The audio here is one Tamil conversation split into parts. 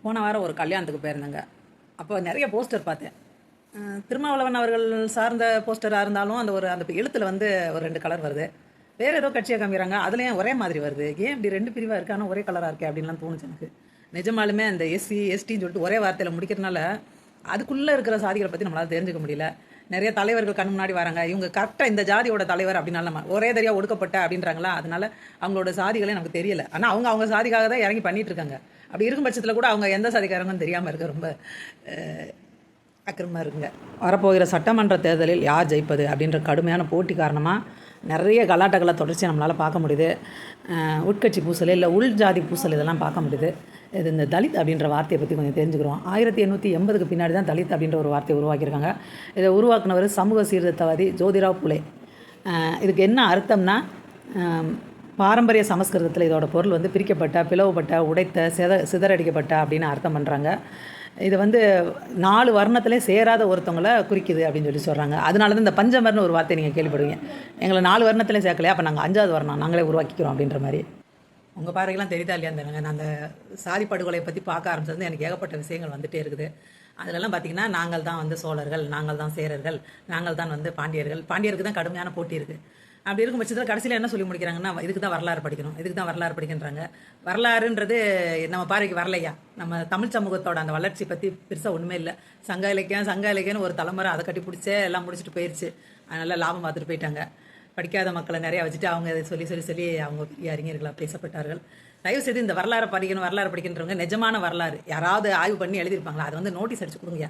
போன வாரம் ஒரு கல்யாணத்துக்கு போயிருந்தேங்க. அப்போ நிறைய போஸ்டர் பார்த்தேன். திருமாவளவன் அவர்கள் சார்ந்த போஸ்டராக இருந்தாலும் அந்த எழுத்தில் வந்து ஒரு 2 கலர் வருது. வேறு ஏதோ கட்சியை காமிக்கிறாங்க, அதுலேயும் ஒரே மாதிரி வருது. ஏன் இப்படி 2 பிரிவாக இருக்கு, ஆனால் ஒரே கலராக இருக்கே அப்படின்லாம் தோணுச்சு எனக்கு. நிஜமாலுமே அந்த எஸ்சி எஸ்டின்னு சொல்லிட்டு ஒரே வார்த்தையில் முடிக்கிறதுனால அதுக்குள்ளே இருக்கிற சாதிகளை பற்றி நம்மளால் தெரிஞ்சுக்க முடியல. நிறைய தலைவர்கள் கண் முன்னாடி வராங்க, இவங்க கரெக்டாக இந்த ஜாதியோட தலைவர் அப்படின்னால நம்ம ஒரே தரியாக ஒடுக்கப்பட்ட அப்படின்றாங்களா, அதனால அவங்களோட சாதிகளே நமக்கு தெரியல. ஆனால் அவங்க சாதிக்காக தான் இறங்கி பண்ணிட்டு இருக்காங்க. அப்படி இருக்கும் பட்சத்தில் கூட அவங்க எந்த சாதிக்காரங்கன்னு தெரியாமல் இருக்க ரொம்ப அக்கிரமாக இருக்குங்க. வரப்போகிற சட்டமன்ற தேர்தலில் யார் ஜெயிப்பது அப்படின்ற கடுமையான போட்டி காரணமாக நிறைய கலாட்டங்களை தொடர்ச்சி நம்மளால் பார்க்க முடியுது. உட்கட்சி பூசல் இல்லை உள் ஜாதி பூசல் இதெல்லாம் பார்க்க முடியுது. இது இந்த தலித் அப்படின்ற வார்த்தையை பற்றி கொஞ்சம் தெரிஞ்சுக்கிறோம். 1880க்கு பின்னாடி தான் தலித் அப்படின்ற ஒரு வார்த்தையை உருவாக்கியிருக்காங்க. இதை உருவாக்குனவர் சமூக சீர்திருத்தவாதி ஜோதிராவ் புலே. இதுக்கு என்ன அர்த்தம்னா, பாரம்பரிய சமஸ்கிருதத்தில் இதோட பொருள் வந்து பிரிக்கப்பட்ட, பிளவுபட்ட, உடைத்த, சிதறடிக்கப்பட்ட அப்படின்னு அர்த்தம் பண்ணுறாங்க. இது வந்து 4 வர்ணத்திலே சேராத ஒருத்தவங்களை குறிக்குது அப்படின்னு சொல்கிறாங்க. அதனால தான் இந்த பஞ்சமர்னு ஒரு வார்த்தை நீங்கள் கேள்விப்படுவீங்க. எங்களை 4 வர்ணத்திலே சேர்க்கலையா, அப்போ நாங்கள் 5வது வர்ணம் நாங்களே உருவாக்கிக்கிறோம் அப்படின்ற மாதிரி. உங்கள் பார்வைக்கெல்லாம் தெரியுதா இல்லையா? நான் அந்த சாதி படுகொலையை பற்றி பார்க்க ஆரம்பிச்சது எனக்கு ஏகப்பட்ட விஷயங்கள் வந்துகிட்டே இருக்குது. அதிலெல்லாம் பார்த்திங்கன்னா, நாங்கள் தான் வந்து சோழர்கள், நாங்கள் தான் சேரர்கள், நாங்கள் தான் வந்து பாண்டியருக்கு தான் கடுமையான போட்டி இருக்குது. அப்படி இருக்கும் பட்சத்தில் கடைசியில் என்ன சொல்லி முடிக்கிறாங்கன்னா, இதுக்கு தான் வரலாறு படிக்கணும், இதுக்கு தான் வரலாறு படிக்கின்றாங்க. வரலாறுன்றது நம்ம பார்வைக்கு வரலையா? நம்ம தமிழ் சமூகத்தோட அந்த வளர்ச்சி பற்றி பெருசாக ஒன்றுமே இல்லை. சங்க இலக்கியம்னு ஒரு தலைமுறை அதை கட்டி பிடிச்சே எல்லாம் முடிச்சுட்டு போயிடுச்சு. அதனால் லாபம் பார்த்துட்டு போயிட்டாங்க. படிக்காத மக்களை நிறையா வச்சுட்டு அவங்க இதை சொல்லி அவங்க பெரிய அறிஞர்களாக பேசப்பட்டார்கள். தயவுசெய்து இந்த வரலாறு படிக்கின்றவங்க நிஜமான வரலாறு யாராவது ஆய்வு பண்ணி எழுதியிருப்பாங்களா, அதை வந்து நோட்டீஸ் அடிச்சு கொடுங்க.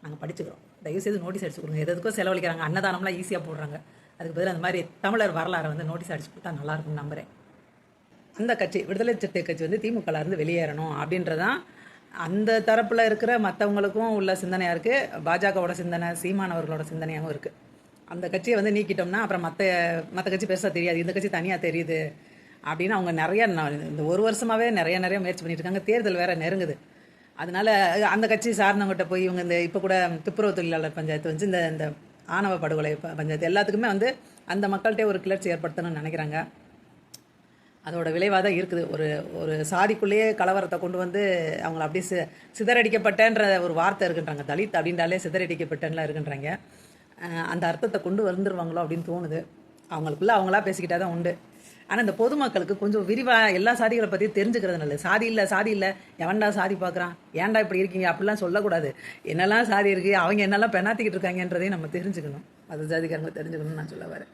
நாங்கள் படிச்சுக்கிறோம், தயவுசெய்து நோட்டீஸ் அடிச்சு கொடுங்க. எதுக்கும் செலவழிக்கிறாங்க, அன்னதானம்லாம் ஈஸியாக போடுறாங்க. அதுக்கு பதில் அந்த மாதிரி தமிழர் வரலாறை வந்து நோட்டீஸ் அடிச்சு கொடுத்தா நல்லாயிருக்கும்னு நம்புகிறேன். அந்த கட்சி விடுதலை சிறுத்தை கட்சி வந்து திமுகலேருந்து வெளியேறணும் அப்படின்றதான் அந்த தரப்பில் இருக்கிற மற்றவங்களுக்கும் உள்ள சிந்தனையாக இருக்குது. பாஜகவோட சிந்தனை, சீமானவர்களோட சிந்தனையாகவும் இருக்குது. அந்த கட்சியை வந்து நீக்கிட்டோம்னா அப்புறம் மற்ற கட்சி பெருசாக தெரியாது, இந்த கட்சி தனியாக தெரியுது அப்படின்னு அவங்க இந்த 1 வருஷமாகவே நிறைய முயற்சி பண்ணிட்டு இருக்காங்க. தேர்தல் வேறு நெருங்குது. அதனால அந்த கட்சி சார்ந்தவங்ககிட்ட போய் இவங்க இப்போ கூட துப்புரவு தொழிலாளர் பஞ்சாயத்து வந்து இந்த ஆணவ படுகொலை பஞ்சாயத்து எல்லாத்துக்குமே வந்து அந்த மக்கள்கிட்ட ஒரு கிளர்ச்சி ஏற்படுத்தணும்னு நினைக்கிறாங்க. அதோட விளைவாக தான் இருக்குது. ஒரு சாதிக்குள்ளேயே கலவரத்தை கொண்டு வந்து அவங்கள அப்படியே சிதறடிக்கப்பட்டன்ற ஒரு வார்த்தை இருக்குன்றாங்க. தலித் அப்படின்றாலே சிதறடிக்கப்பட்டன்லாம் இருக்குன்றாங்க. அந்த அர்த்தத்தை கொண்டு வந்துடுவாங்களோ அப்படின்னு தோணுது. அவங்களுக்குள்ளே அவங்களா பேசிக்கிட்டா தான் உண்டு. ஆனால் இந்த பொதுமக்களுக்கு கொஞ்சம் விரிவாக எல்லா சாதிகளை பற்றி தெரிஞ்சுக்கிறது நல்லது. சாதி இல்லை எவன்டா சாதி பார்க்குறான், ஏன்டா இப்படி இருக்கீங்க அப்படிலாம் சொல்லக்கூடாது. என்னெல்லாம் சாதி இருக்குது, அவங்க என்னெல்லாம் பெண்ணாத்திக்கிட்டு இருக்காங்கன்றதையும் நம்ம தெரிஞ்சுக்கணும். அது ஜாதிக்காரங்க தெரிஞ்சுக்கணும்னு நான் சொல்ல வரேன்.